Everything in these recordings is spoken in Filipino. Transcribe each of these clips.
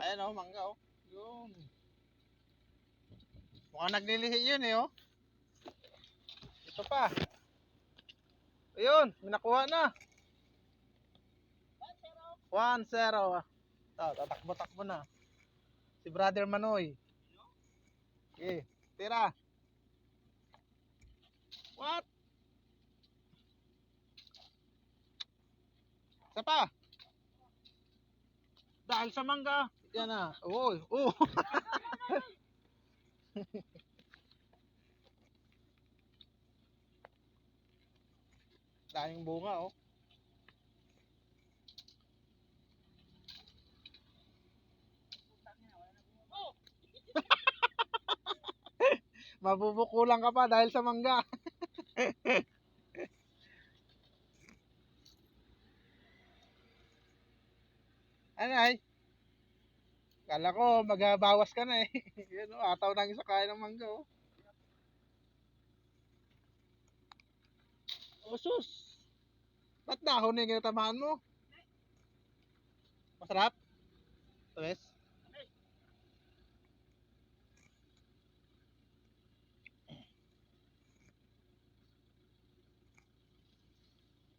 Ayan o, mangga o. Yun. Mukhang naglilihi yun eh o. Ito pa. Ayun, minakuha na. 1-0. Tatakbo-takbo na. Si Brother Manoy. Okay, tira. What? Isa pa. Dahil sa mangga. Yan na. Uy, daming bunga oh. Mabubukulan ka pa dahil sa mangga. Ano ay? Kala ko magbabawas ka na eh. Yan oh, ataw na isa kain ng mangga oh. Osus. Ba't dahon yung kinatamaan mo? Masarap? Tuwes?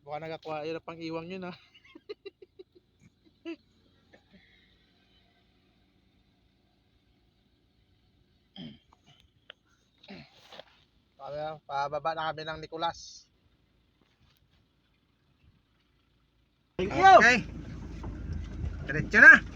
Baka nagakuha yun pang iwang yun ah. Pababa na kami ng Nicolas. Thank you. Okay. Diretso na.